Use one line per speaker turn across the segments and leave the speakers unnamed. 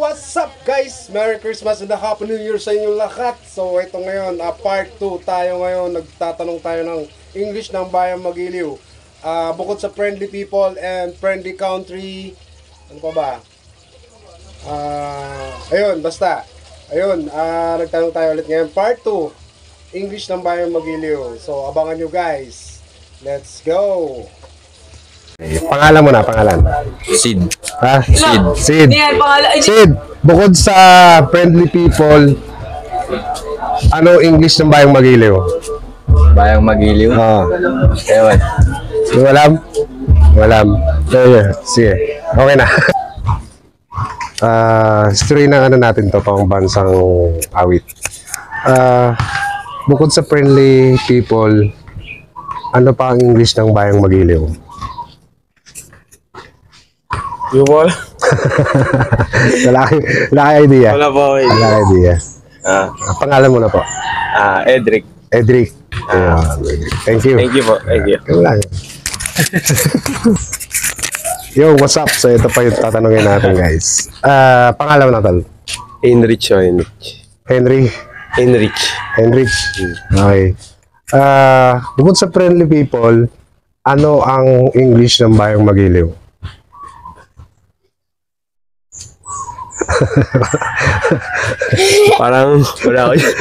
What's up guys? Merry Christmas and a Happy New Year sa inyong lahat. So ito ngayon, part 2 tayo ngayon. Nagtatanong tayo ng English ng Bayang Magiliw. Bukod sa friendly people and friendly country, ano pa ba? Ayun, basta. Ayun, nagtanong tayo ulit ngayon. Part 2, English ng Bayang Magiliw. So abangan nyo guys. Let's go! Pangalan mo na, pangalan.
Sid.
Ha?
Sid.
Sid. Sid, bukod sa friendly people, ano English ng Bayang Magiliw?
Bayang Magiliw? Ewan.
Walam? Walam. Sige. Okay na. Story ng ano natin to, pang bansang awit. Bukod sa friendly people, ano pa ang English ng Bayang Magiliw?
Yung wala?
Wala kang idea.
Wala po.
Wala kang idea. Pangalan mo na po.
Edric.
Edric. Thank you.
Thank you po. Thank you.
Wala. Yo, what's up? So ito pa yung tatanungin natin guys. Pangalan mo na tol?
Enrich o Enrich?
Henry.
Enrich.
Henrich. Okay. Bukod sa friendly people, ano ang English ng Bayang Magiliw?
Parang wala ko yun.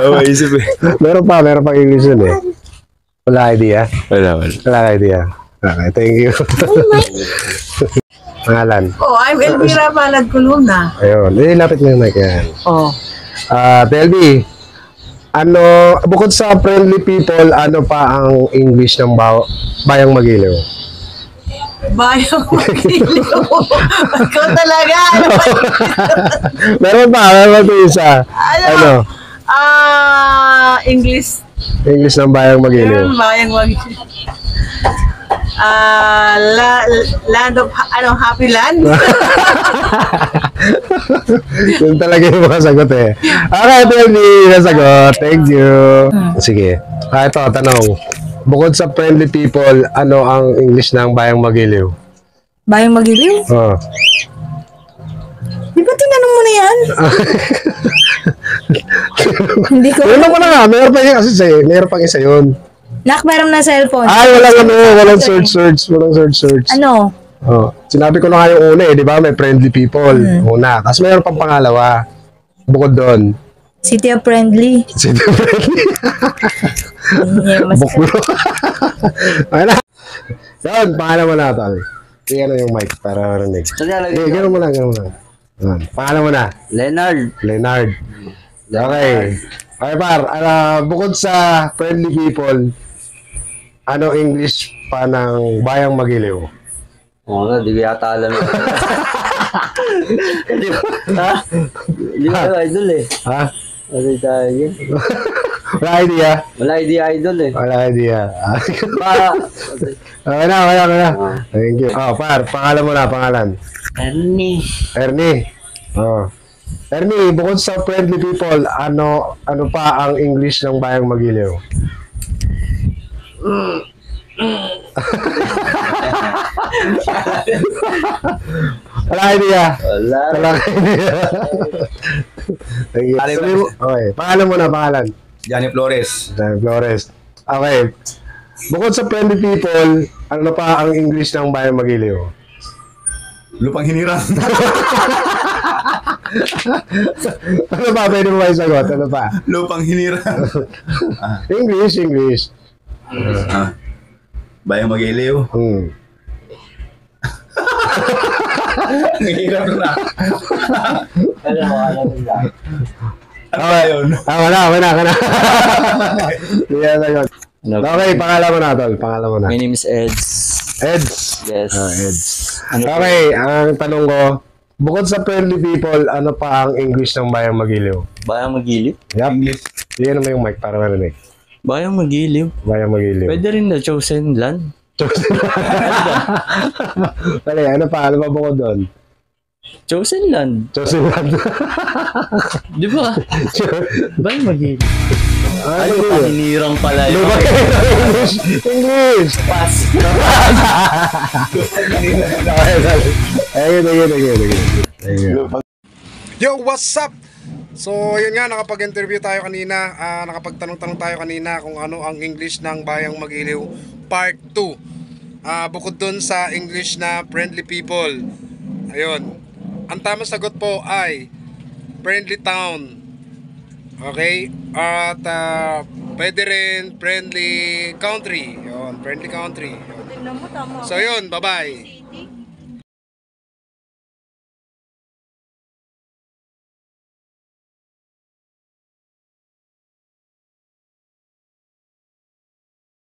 Wala isip eh.
Meron pa English yun eh. Wala idea?
Wala.
Wala idea. Okay, thank you. Pangalan?
Oh, I'm Elvira Palad Columna.
Ayun, lapit mo yung mic yan.
Oh.
Telby, ano, bukod sa friendly people, ano pa ang English ng Bayang Magiliw?
Bayang Magiliw. Ikaw talaga.
Meron pa ito isa. Ano?
English.
English ng Bayang Magiliw.
Bayang Magiliw. Land of, Happy Land?
Yun talaga yung mga sagot eh. Okay, Telby, nasagot. Thank you. Sige. Ito, tanong. Bukod sa friendly people, ano ang English ng Bayang Magiliw?
Bayang Magiliw?
Oh.
Di ba tinanong mo na yan? Hindi ko.
Meron mo na nga. Meron pa yun kasi sa'yo. Meron pang isa yun.
Nak, meron na cellphone.
Ay, walang search. Walang search.
Ano?
Oh. Sinabi ko na nga yung una eh, di ba? May friendly people. Una. Tapos mayroon pang pangalawa. Bukod doon.
City of Friendly.
City of Friendly. Buklo. Okay na. Yan, pangalan mo na, tol. Tingnan na yung mic para marinig. Gano'n mo lang. Yan. Pangalan mo na. Leonard. Okay. Okay, par. Bukod sa friendly people, ano English pa ng Bayang Magiliw?
Oo, di ko yata alam yun. Di ko idol eh.
Ha?
Ano tayo yun?
Wala idea?
Wala idea idol eh.
Wala idea. Okay na. Thank you. Par, pangalan mo na, pangalan. Ernie. Ernie, bukod sa friendly people, ano pa ang English ng Bayang Magiliw? Wala idea. Wala idea. Thank you. Okay, pangalan mo na, pangalan.
Johnny Flores.
Okay. Bukod sa friendly people, ano pa ang English ng Bayang Magiliw?
Lupang hinirang.
Ano pa? Pwede mo ba yung sagot? Ano pa?
Lupang hinirang.
English.
Bayang Magiliw. Ang hirap na. Ano ba yun?
Wala. Hindi sagot. Okay, pangalan mo na, tol. Pangalan mo na.
My name is Eds.
Eds.
Yes.
Eds. Okay, ang tanong ko, bukod sa friendly people, ano pa ang English ng Bayang Magiliw?
Bayang Magiliw?
Yup.
English.
Iyan naman yung mic para marinig.
Bayang Magiliw?
Bayang Magiliw.
Pwede rin na chosen land.
Dali, ano pa bukod doon?
Chosen land. Di ba? Bayang Magiliw. Ay, paninirang pala yun.
English!
Pass.
Ayun. Ayun.
Yo, what's up? So, yun nga, nakapag-interview tayo kanina, nakapagtanong-tanong tayo kanina kung ano ang English ng Bayang Magiliw Part 2. Bukod dun sa English na friendly people. Ayun. Ang tamang sagot po ay friendly town. Okay? At pwede rin friendly country. Yun, friendly country. So yun, bye-bye.